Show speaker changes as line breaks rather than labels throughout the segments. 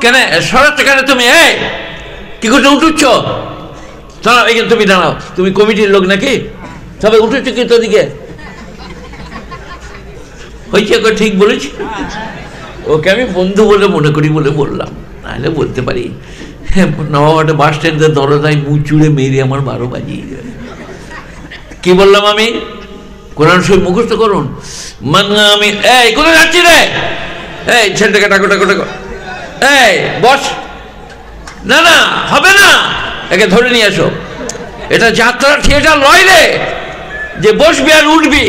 কেন সরাচ্ছ কেন তুমি? কি করছো? উঠুচ্ছ? দাঁড়াও, এখানে তুমি দাঁড়াও। তুমি কমিটির লোক নাকি? সবাই উঠেছো কি তোদিকে? হয়েছে, ঠিক বলেছি। ওকে আমি বন্ধু বলে মনে করি বলে বললাম, নাহলে বলতে পারি নবাবহাটে বাস স্ট্যান্ডের দরজায় মুখ চুড়ে মেরে আমার 12 বাজিয়ে দেবে। কি বললাম আমি? কোরআন শরীফ মুখস্থ করুন। আমি কোথায় যাচ্ছি রে? ছেলেটাকে ডাকো ডাকো ডাকো, বস। না না, হবে না, একে ধরে নিয়ে আসো। এটা যাত্রা থিয়েটার লয় রে যে বসবি আর উঠবি।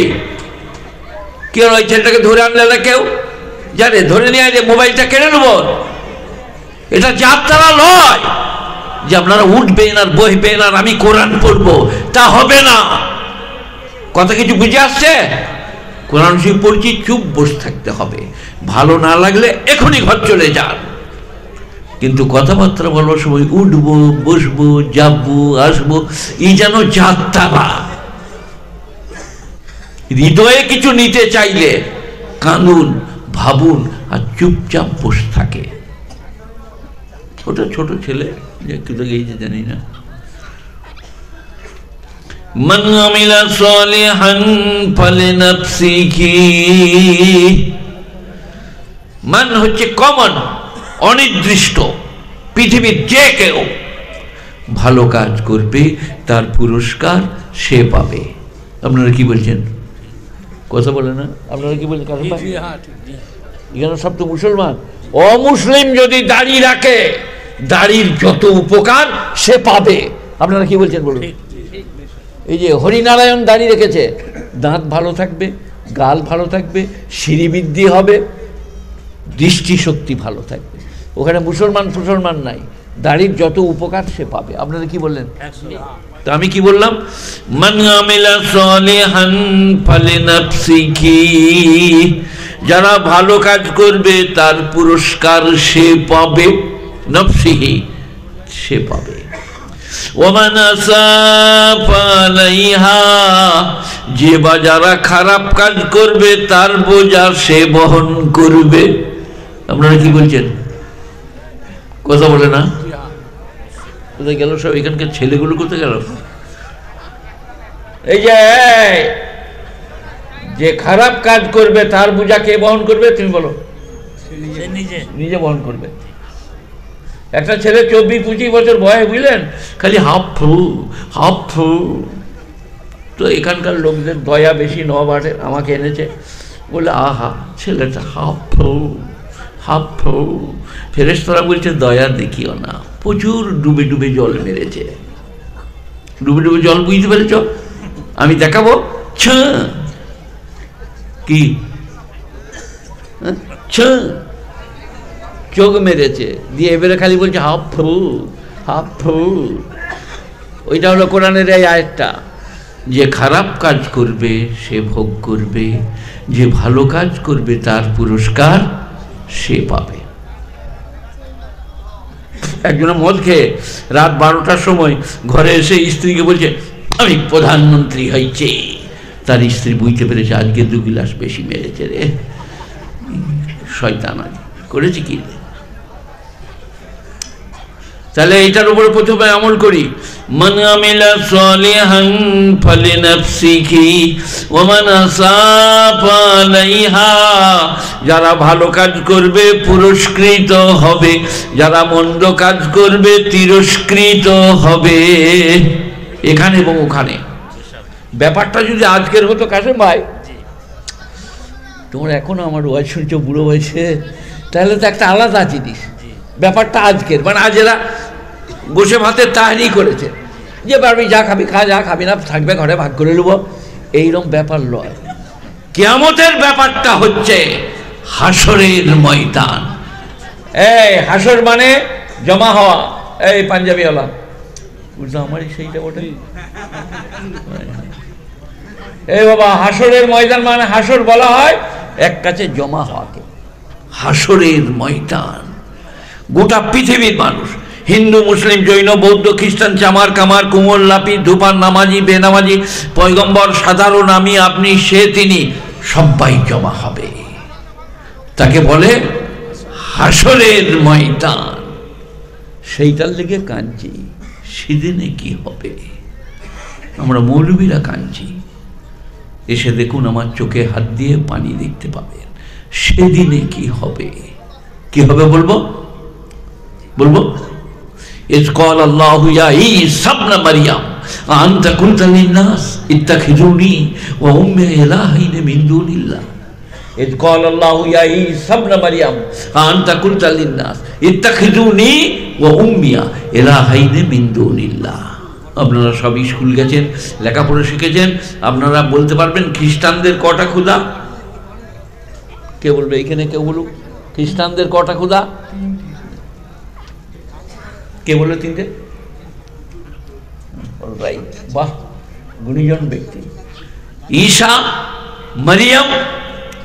কি হলো? ওই ছেলেটাকে ধরে আনলে না কেউ? জানে ধরে নিয়ে যে মোবাইলটা কেড়ে নেব। এটা যাত্রা লয় যে আপনারা উঠবেন আর বসবেন আর আমি কোরআন পড়বো, তা হবে না। কথা কিছু বুঝে আসছে? কোরআন শরীফ পড়ছি, চুপ বসে থাকতে হবে। ভালো না লাগলে এখনই ঘর চলে যান। কিন্তু কথাবার্তা বলার সময় উঠবো, বসবো, যাবো, আসবো, এই যেন যাত্রা। হৃদয়ে কিছু নিতে চাইলে কাঁদুন, ভাবুন আর চুপচাপ বসে থাকে। ওটা ছোট ছেলে, একটু তো গেছে জানি না। মান আমিলা সালিহান ফালিনাফসিহি। মান হচ্ছে কমন, অনির্দিষ্ট। পৃথিবীর যে কেউ ভালো কাজ করবে তার পুরস্কার সে পাবে। আপনারা কি বলছেন? কথা বলে না? আপনারা কি বলছেন? এখানে সব তো মুসলমান। অমুসলিম যদি দাড়ি রাখে, দাড়ির যত উপকার সে পাবে। আপনারা কি বলছেন বলুন? এই যে হরিনারায়ণ দাড়ি রেখেছে, দাঁত ভালো থাকবে, গাল ভালো থাকবে, শ্রীবৃদ্ধি হবে, দৃষ্টিশক্তি ভালো থাকবে। ওখানে মুসলমান নাই, দাড়ির যত উপকার সে পাবে। আপনারা কি বললেন? তো আমি কি বললাম? মান আমিলা সালিহান ফালিনাফসিহি। যারা ভালো কাজ করবে তার পুরস্কার সে পাবে, নফসিহি, সে পাবে। ওমান আসাফা আলাইহা। যে বা যারা খারাপ কাজ করবে তার বোঝা সে বহন করবে। আপনারা কি বলছেন? কথা বলে না? কোথায় গেল সব? এখানকার ছেলেগুলো কোথায় গেল? এই যে খারাপ কাজ করবে তার বোঝা কে বহন করবে? তুমি বলো। নিজে বহন করবে। একটা ছেলে 24-25 বছর বয়স, বুঝলেন, খালি হাফু হাফু। তো এখানকার লোকদের দয়া বেশি, নবাবহাটে আমাকে এনেছে, বলে আহা ছেলেটা হাফু হাফু। ফেরেশতারা বলছে দয়া দেখিও না, প্রচুর ডুবে ডুবে জল মেরেছে। ডুবে ডুবে জল বুঝতে পেরেছ? আমি দেখাবো। কি চোখ মেরেছে দিয়ে এবারে খালি বলছে হাফু হাফু। ওইটা হলো কোরআনের এই আয়াতটা, যে খারাপ কাজ করবে সে ভোগ করবে, যে ভালো কাজ করবে তার পুরস্কার সে পাবে। একজনে মদ খেয়ে রাত 12টার সময় ঘরে এসে স্ত্রীকে বলছে আমি প্রধানমন্ত্রী হয়েছে। তার স্ত্রী বুঝতে পেরেছে আজকে 2 গ্লাস বেশি মেরেছে রে, শয়তান করেছে কি। তাহলে এইটার উপরে প্রথমে আমল করি। মান আমিলা সালিহান ফালিনাফসিহি ওয়া মান আসাফা আলাইহা। যারা ভালো কাজ করবে পুরস্কৃত হবে, যারা মন্দ কাজ করবে তিরস্কৃত হবে। এখানে এবং ওখানে। ব্যাপারটা যদি আজকের হতো কাসেম ভাই, তোমরা এখনো আমার ওয়াজ শুনছো বুড়ো বয়সে, তাহলে তো একটা আলাদা জিনিস। ব্যাপারটা আজকের, মানে আজ এরা বসে ভাতে তাহারি করেছে যে পারবি যা খাবি খা, যা খাবি না থাকবে ঘরে ভাগ করে নেবো, এইরকম ব্যাপার নয়। কিয়ামতের ব্যাপারটা হচ্ছে হাসরের ময়দান। এই হাসর মানে জমা হওয়া। এই পাঞ্জাবিওয়ালা বুঝলো আমারই সেইটা বটে। এই বাবা, হাসরের ময়দান মানে হাসর বলা হয় এক কাছে জমা হওয়াকে। হাসরের ময়দান গোটা পৃথিবীর মানুষ, হিন্দু, মুসলিম, জৈন, বৌদ্ধ, খ্রিস্টান, চামার কামার, কুমোর, লাপি, ধূপার, নামাজি, বেনামাজি, পয়গম্বর, সাধারণ, আমি, আপনি, সে, তিনি, সবাই জমা হবে। তাকে বলে হাসরের ময়দান, সেইটার লেগে কাঁদছি। সেদিনে কি হবে? আমরা মৌলবীরা কাঁদছি। এসে দেখুন, আমার চোখে হাত দিয়ে পানি দেখতে পাবেন। সেদিনে কি হবে? কি হবে বলবো? বলবো ইজ ক্বাল আল্লাহু ইয়া ঈসা ইবনে মারইয়াম আনতা কুনতা লিন-নাস ইত্তাখিযুনি ওয়া উম্মি ইলাহাইন মিন দুনিল্লাহ। ইজ ক্বাল আল্লাহু ইয়া ঈসা ইবনে মারইয়াম আনতা কুনতা লিন-নাস ইত্তাখিযুনি ওয়া উম্মি ইলাহাইন মিন দুনিল্লাহ। আপনারা সব স্কুল গেছেন, লেখাপড়া শিখেছেন, আপনারা বলতে পারবেন খ্রিস্টানদের কটা খোদা? কে বলবে? এখানে কেউ বলুক, খ্রিস্টানদের কটা খোদা? কে বললো? তিনটে। রাইট, বাহ, গুণীজন ব্যক্তি। ঈসা, মারিয়াম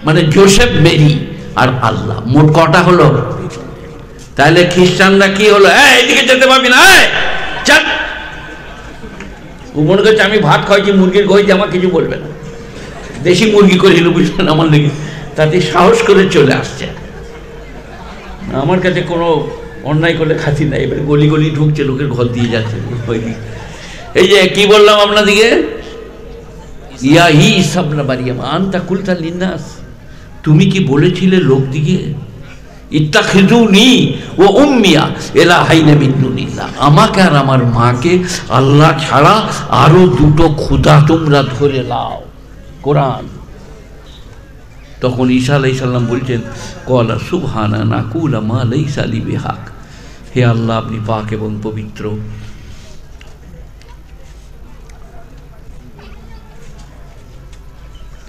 মানে জোসেফ, মেরি আর আল্লাহ, মোট কটা হলো? তাহলে খ্রিস্টানরা কি হলো? এদিকে যেতে পারবি না, চল। ও মনে করছে আমি ভাত খাইছি, মুরগির খাইছি, আমার কিছু বলবে না। দেশি মুরগি করেছিল, বুঝলেন, আমার লেগে তাতে সাহস করে চলে আসছে। আমার কাছে কোনো অন্যায় করলে খাতি নাই। এবারে গলি গলি ঢুকছে, লোকের ঘর দিয়ে যাচ্ছে। এই যে কি বললাম আপনাদিকে, ইয়া ঈসা ইবনে মারইয়াম আনতা কুলতা লিন-নাস, তুমি কি বলেছিলে লোকদিকে ইত্তাখিযুনি ওয়া উম্মি ইলাহাইন মিন দুনিল্লাহ, আমাকে আর আমার মাকে আল্লাহ ছাড়া আরো দুটো খোদা তোমরা ধরে নাও। কোরআন। তখন ঈসা আলাইহিস সালাম বলছেন, ক্বালা সুবহানা নাকুলা মা লাইসা লি বিহাক, হে আল্লাহ আপনি পাক এবং পবিত্র।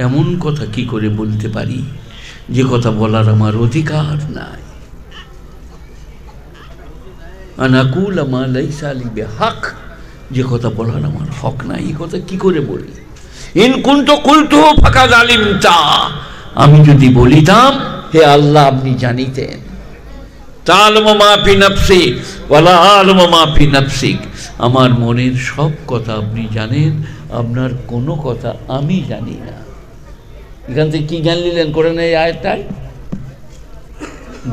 এমন কথা কি করে বলতে পারি যে কথা বলার আমার অধিকার নাই? আনাকুলা মা লাইসা লি বিহাক, যে কথা বলার আমার হক নাই, এই কথা কি করে বলি? ইন কুনতু কুলতু ফাকাদ আলিমতা, আমি যদি বলিতাম হে আল্লাহ আপনি জানিতেন। তা'লামু মা ফি নাফসি ওয়া লা আ'লামু মা ফি নাফসিক, আমার মনের সব কথা আপনি জানেন, আপনার কোনো কথা আমি জানি না। এখান থেকে কি জ্ঞান নিলেন কোরআনের এই আয়াতটায়?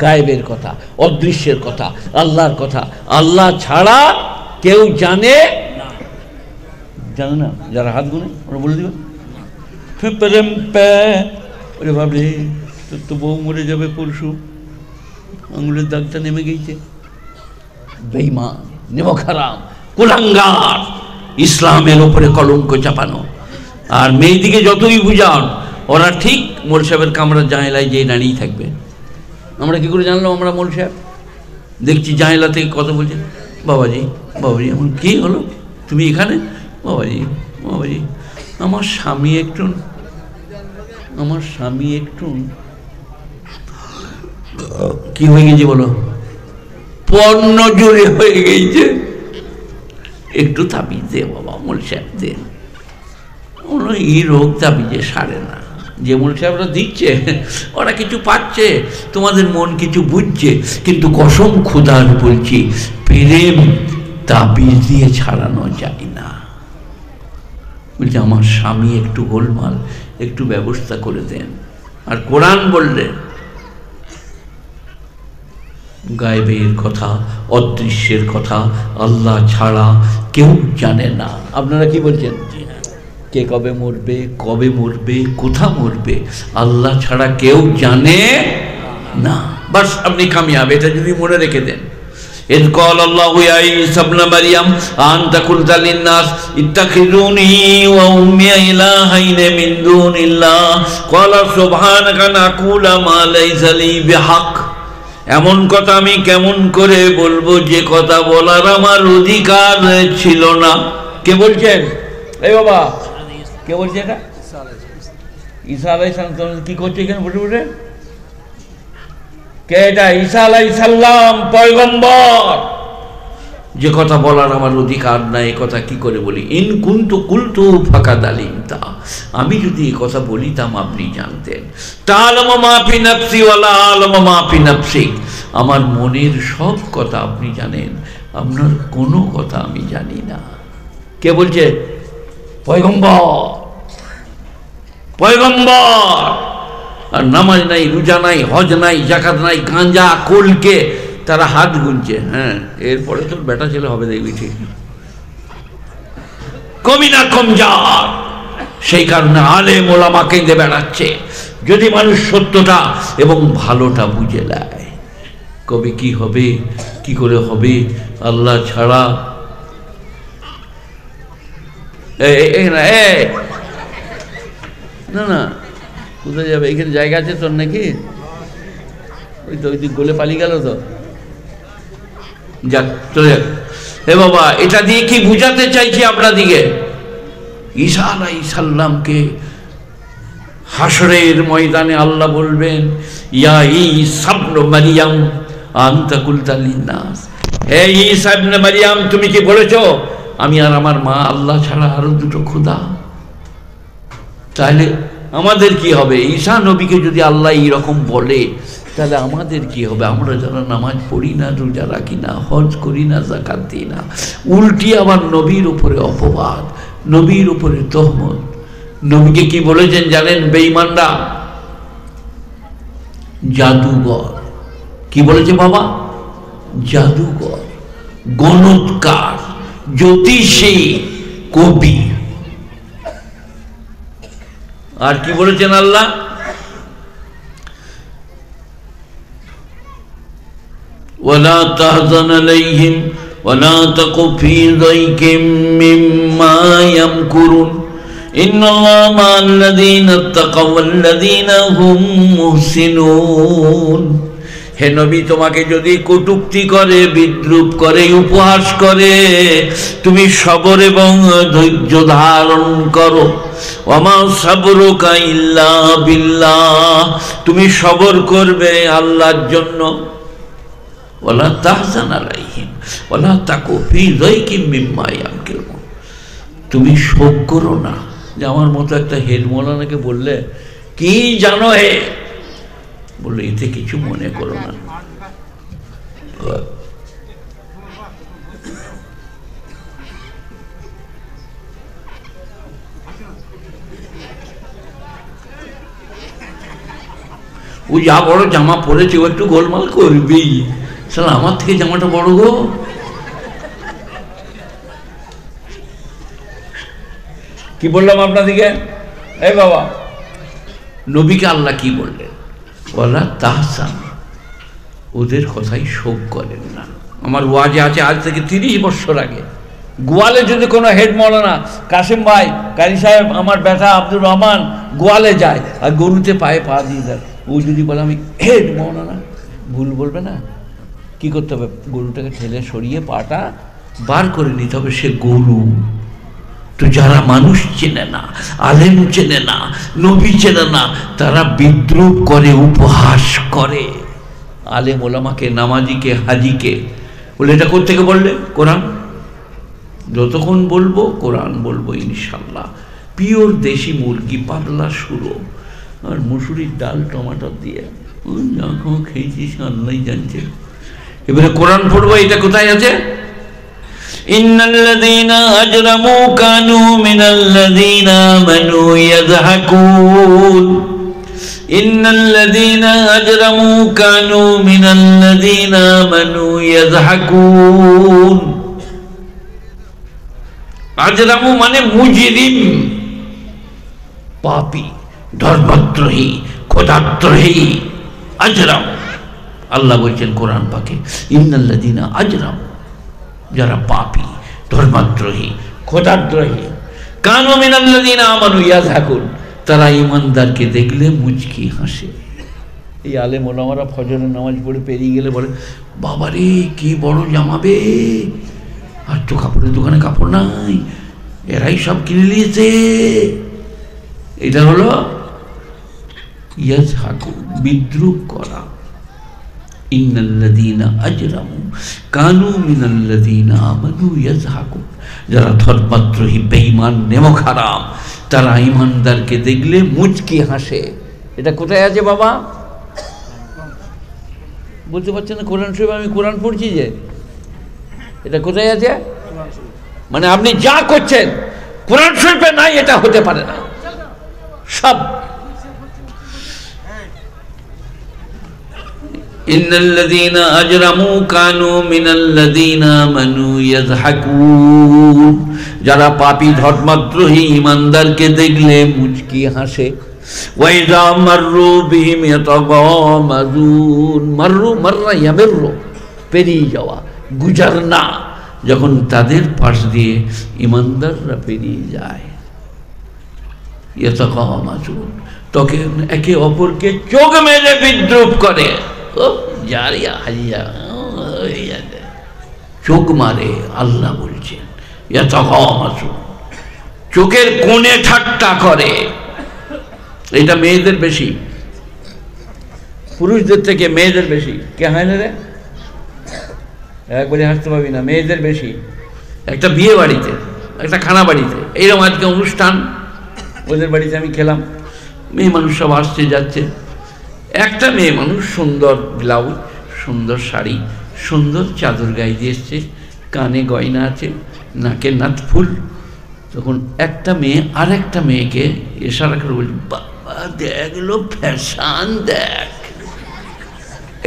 গায়েবের কথা, অদৃশ্যের কথা, আল্লাহর কথা। আল্লাহ ছাড়া কেউ জানে না। যারা হাত গুনে ওরা বলে দিবে, ওরে ভাবরে তোর তো বউ মরে যাবে পরশু, আঙুলের দাগটা নেমে গেছে। বেঈমান, নেমখারাম, কুলাঙ্গার, ইসলামের ওপরে কলঙ্ক চাপানো। আর মেয়েদিকে যতই বুঝান, ওরা ঠিক মোল সাহেবের কামরার জানালায় যেয়ে দাঁড়িয়ে থাকবে। আমরা কি করে জানলাম আমরা মোল সাহেব? দেখছি জানালা থেকে কথা বলছে, বাবাজি বাবাজি এমন কী হলো, তুমি এখানে? বাবাজি বাবাজি আমার স্বামী একটু কি হয়ে গেছে বলো? পণ্য জোরে হয়ে গেছে, একটু তাবিজ দে বাবা, মোল সাহেব দে। এই রোগ তাবিজে সারে না। যে মোল সাহেবরা দিচ্ছে ওরা কিছু পাচ্ছে, তোমাদের মন কিছু বুঝছে, কিন্তু কসম খুদার বলছি প্রেম তাবিজ দিয়ে ছাড়ানো যায় না। বলছে আমার স্বামী একটু গোলমাল, একটু ব্যবস্থা করে দেন। আর কোরআন বললে গায়েবের কথা, অদৃশ্যের কথা আল্লাহ ছাড়া কেউ জানে না। আপনারা কি বলছেন? কে কবে মরবে, কোথা মরবে, আল্লাহ ছাড়া কেউ জানে না। বাস আপনি কামিয়াব, এটা যদি মনে রেখে দেন। إذ قال الله يا عيسى ابن مريم أأنت قلت للناس اتخذوني وأمي إلهين من دون الله قال سبحانك نقول ما ليس لي بحق। এমন কথা আমি কেমন করে বলবো যে কথা বলার আমার অধিকার ছিল না? কে বলছেন? এই বাবা, কে বলছে এটা? ঈসা আলাইহিস সালাম। কি করছে এখানে বসে বসে? কে এটা? ঈসা আলাইহিস সালাম পয়গম্বর। যে কথা বলার আমার অধিকার নাই, এ কথা কি করে বলি? ইন কুনতু কুলতু ফাকাদ আলিমতা, আমি যদি এই কথা বলিতাম আপনি জানতেন। তা'লামু মা ফি নাফসি ওয়া লা আ'লামু মা ফি নাফসিক, আমার মনের সব কথা আপনি জানেন, আপনার কোনো কথা আমি জানি না। কে বলছে? পয়গম্বর। আর নামাজ নাই, রোজা নাই, হজ নাই, জাকাত নাই, গাঁজা কলকে তারা হাত গুনছে। হ্যাঁ, এরপরে তোর বেটা ছেলে হবে দেখবি ঠিক, কমি না কমজার। সেই কারণে আলেম ওলামা কেঁদে বেড়াচ্ছে। যদি মানুষ সত্যটা এবং ভালোটা বুঝে নেয়, কবে কি হবে, কি করে হবে, আল্লাহ ছাড়া। না না, কোথায় যাবে? এখানে জায়গা আছে তোর নাকি? ওই তো ওই দিক গোলে পালিয়ে গেল তো, যাক চলে যাক। হে বাবা, এটা দিয়ে কি বুঝাতে চাইছি আপনাদিকে? ঈসা আলাইহিস সালামকে হাশরের ময়দানে আল্লাহ বলবেন, ইয়া ঈসা ইবনে মারইয়াম আনতা কুলতা লিন-নাস, হে ঈসা ইবনে মারইয়াম, তুমি কি বলেছো আমি আর আমার মা আল্লাহ ছাড়া আরো দুটো খোদা? তাহলে আমাদের কি হবে? ঈসা নবীকে যদি আল্লাহ এইরকম বলে, তাহলে আমাদের কি হবে? আমরা যারা নামাজ পড়ি না, রোজা রাখি না, হজ করি না, যাকাত দিই না, উল্টি আবার নবীর উপরে অপবাদ, নবীর উপরে তহমত। নবীকে কি বলেছেন জানেন বেঈমানরা? জাদুঘর। কি বলেছে বাবা? জাদুঘর, গণৎকার, জ্যোতিষী, কবি। আর কি বলেছেন আল্লাহ? ওয়ালা তাহজান আলাইহিম ওয়ালা তাকু ফি যাইকিম মিম্মা ইয়ামকুরুন ইন্নাল্লাহা মা'আল্লাযীনা ইত্তাকাও ওয়াল্লাযীনা হুম মুহসিনুন। হে নবী, তোমাকে যদি কটূক্তি করে, বিদ্রূপ করে, উপহাস করে, তুমি সবর এবং ধৈর্য ধারণ করো। ওয়ামা সাবরুকা ইল্লা বিল্লাহ, তুমি সবর করবে আল্লাহর জন্য। ওয়ালা তাহজান আলাইহিম ওয়ালা তাকু ফি যাইকিম মিম্মা ইয়ামকুরুন, তুমি শোক করো না। যে আমার মতো একটা হেড মৌলানাকে বললে, কি জানো হে, বললো এতে কিছু মনে করো না। ও যা বড় জামা পরেছে, ও একটু গোলমাল করবেই। শালা আমার থেকে জামাটা বড় গো। কি বললাম আপনাদিকে? এই বাবা, নবীকে আল্লাহ কি বললেন? ওয়ালা তাহজান, ওদের কথাই শোক করেন না। আমার ওয়াজে আছে আজ থেকে 30 বছর আগে, গোয়ালে যদি কোনো হেড মৌলানা, কাসিম ভাই, কারি সাহেব, আমার বেটা আব্দুর রহমান গোয়ালে যায় আর গরুতে পায়ে পা দিয়ে দেয়, ও যদি বলে আমি হেড মৌলানা, ভুল বলবে না? কি করতে হবে? গরুটাকে ঠেলে সরিয়ে পাটা বার করে নিতে হবে, সে গরু। তো যারা মানুষ চেনে না, আলেম চেনে না, নবী চেনে না, তারা বিদ্রূপ করে, উপহাস করে আলেম ওলামাকে, নামাজিকে, হাজিকে। বলে এটা কোত্থেকে বললে? কোরআন। যতক্ষণ বলবো কোরআন বলবো ইনশাল্লাহ। পিওর দেশি মুরগি, পাতলা সুরো আর মুসুরির ডাল টমাটো দিয়ে যখন খেয়েছিস আল্লাহ জানছে। এবারে কোরআন পড়বো। এটা কোথায় আছে? ইন্নাল্লাযীনা আজরামু কানু মিনাল্লাযীনা আমানু ইয়াযহাকুন। ইন্নাল্লাযীনা আজরামু কানু মিনাল্লাযীনা আমানু ইয়াযহাকুন। আজরামু মানে মুজরিম, পাপী, ধর্মদ্রোহী, খোদাদ্রোহী। আজরাম, আল্লাহ বলছেন কোরআন পাকে, ইন্নাল্লাযীনা আজরামু, যারা পাপী, ধর্মদ্রোহী, খোদাদ্রোহী, কানু মিনাল্লাযীনা আমানু ইয়াযহাকুন, তারা ইমানদারকে দেখলে মুচকি হাসে। এই আলেম ওলামারা ফজরের নামাজ পড়ে পেরিয়ে গেলে বলে, বাবারে কি বড় জামাবে, আর তো কাপড়ের দোকানে কাপড় নাই, এরাই সব কিনে নিয়েছে। এটা হলো ইয়াযহাকুন, বিদ্রূপ করা। ইন্নাল্লাযীনা আজরামু কানু মিনাল্লাযীনা আমানু ইয়াযহাকুন, যারা ধর্মদ্রোহী, বেঈমান, নেমক হারাম, তারা ইমানদারকে দেখলে মুচকি হাসে। এটা কোথায় আছে বাবা? বলতে পারছেন না? কোরআন শরীফ আমি কোরআন পড়ছি যে, এটা কোথায় আছে? মানে আপনি যা করছেন কোরআন শরীফে নাই, এটা হতে পারে না। সব ইন্নাল্লাযীনা আজরামু কানু মিনাল্লাযীনা আমানু ইয়াযহাকুন, যারা পাপী ধর্মদ্রোহী ইমানদারকে দেখলে মুচকি হাসে। ওয়া ইযা মাররু বিহিম ইয়াতাগামাযুন, মাররু মাররা ইয়ামিররু, পেরিয়ে যাওয়া, গুজারনা, যখন তাদের পাশ দিয়ে ইমানদাররা পেরিয়ে যায়, ইয়াতাগামাযুন, তখন একে অপরকে চোখ মেলে বিদ্রুপ করে। ও জারিয়া হাজিয়া, চোখ মারে। আল্লাহ বলছেন ইয়াতাগামাযুন, চোখের কোণে ঠাট্টা করে। এটা মেয়েদের বেশি, পুরুষদের থেকে মেয়েদের বেশি। কে হয় না রে, একবারে হাসতে পারবি না, মেয়েদের বেশি। একটা বিয়ে বাড়িতে, একটা খানা বাড়িতে, এইরকম আজকে অনুষ্ঠান, ওদের বাড়িতে আমি খেলাম, মেয়ে মানুষ সব আসছে যাচ্ছে। একটা মেয়ে মানুষ সুন্দর ব্লাউজ, সুন্দর শাড়ি, সুন্দর চাদর গায়ে দিয়ে এসছে, কানে গয়না আছে, নাকে নাথফুল। তখন একটা মেয়ে আর একটা মেয়েকে ইশারা করে বলছে, বাবা দেখলো ফ্যাশন দেখ।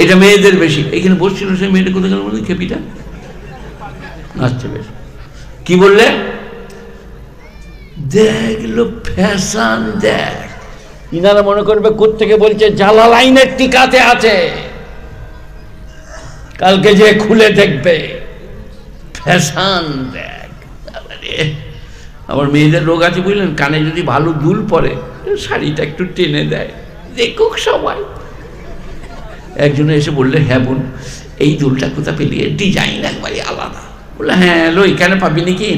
এটা মেয়েদের বেশি। এইখানে বসছিল সে মেয়েটা, কোথায় গেল বলতে, খেপিটা আচ্ছা বেশ, কি বললে, দেখলো ফ্যাশন দেখ। ইনারা মনে করবে কোত্থেকে বলছে, জালালাইনের টিকাতে আছে, কালকে যে খুলে দেখবে, ফ্যাশন দেখ। আবার মেয়েদের রোগ আছে বুঝলেন, কানে যদি ভালো দুল পরে, শাড়িটা একটু টেনে দেয়, দেখুক সবাই। একজনে এসে বললে, হ্যাঁ বোন, এই দুলটা কোথা পেলি, ডিজাইন একবারে আলাদা। বললে, হ্যাঁ লো, এখানে পাবি নাকি?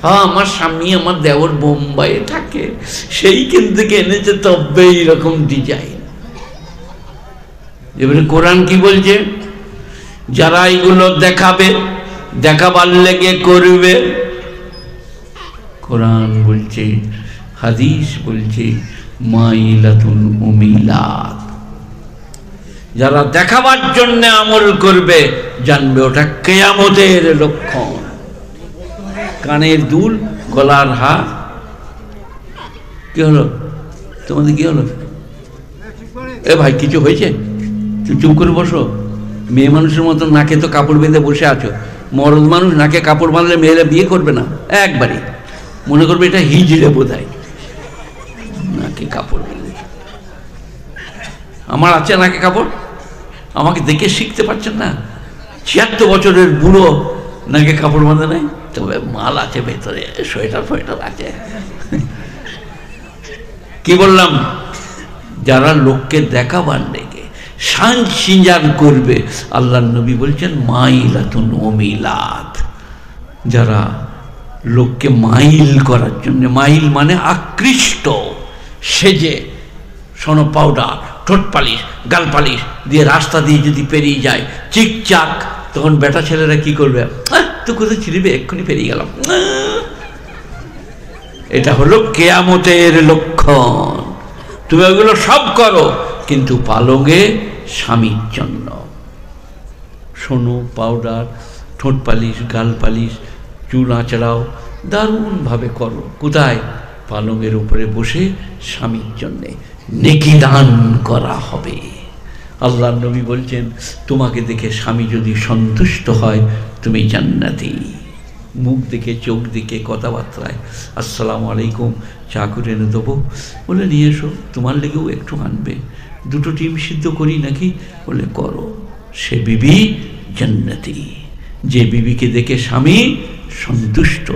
হ্যাঁ, আমার স্বামী, আমার দেওর বোম্বাইয়ে থাকে, সেইখান থেকে এনেছে, তবে এইরকম ডিজাইন। এবারে কোরআন কি বলছে, যারা এইগুলো দেখাবে, দেখাবার লেগে করবে, কোরআন বলছে, হাদিস বলছে, মাইলাতুন উমিলাত, যারা দেখাবার জন্য আমল করবে, জানবে ওটা কিয়ামতের লক্ষণ। কানের দুল, গলার হার, কি হলো তোমাদের, কি হলো? এ ভাই, কিছু হয়েছে? চুপ করে বসো। মেয়ে মানুষের মতো নাকে তো কাপড় বেঁধে বসে আছো। মরদ মানুষ নাকে কাপড় বাঁধলে মেয়েরা বিয়ে করবে না, একবারে মনে করবে এটা হিজড়ে বোধহয়, নাকে কাপড় বেঁধে। আমার আছে নাকে কাপড়, আমাকে দেখে শিখতে পারছেন না? 76 বছরের বুড়ো, নাকে কাপড় বাঁধে নাই, তবে মাল আছে ভেতরে, সোয়েটার ফোয়েটার আছে। কি বললাম, যারা লোককে দেখাবার লেগে শান সিঞ্জার করবে, আল্লাহর নবী বলছেন মাইলাতুন উমিলাত, যারা লোককে মাইল করার জন্য, মাইল মানে আকৃষ্ট সেজে, সোনো পাউডার, ঠোঁট পালিশ, গাল পালিশ দিয়ে রাস্তা দিয়ে যদি পেরিয়ে যায় চিকচাক, তখন বেটা ছেলেরা কি করবে, তো কোথায় ছিড়বে, এক্ষুনি পেরিয়ে গেলাম। এটা হলো কিয়ামতের লক্ষণ। তুমি ওগুলো সব করো, কিন্তু পালঙ্গে স্বামীর জন্য। সোনো, পাউডার, ঠোঁট পালিশ, গাল পালিশ, চুল আঁচড়াও, দারুণভাবে করো। কোথায়? পালঙ্গের উপরে বসে স্বামীর জন্যে নেকি দান করা হবে। আল্লাহর নবী বলছেন, তোমাকে দেখে স্বামী যদি সন্তুষ্ট হয়, তুমি জান্নাতি। মুখ দেখে, চোখ দেখে, কথাবার্তায়, আসসালামু আলাইকুম, চা করে এনে দেবো, বলে নিয়ে এসো, তোমার লেগেও একটু আনবে, 2টো ডিম সিদ্ধ করি নাকি, বলে করো, সে বিবি জান্নাতি। যে বিবিকে দেখে স্বামী সন্তুষ্ট,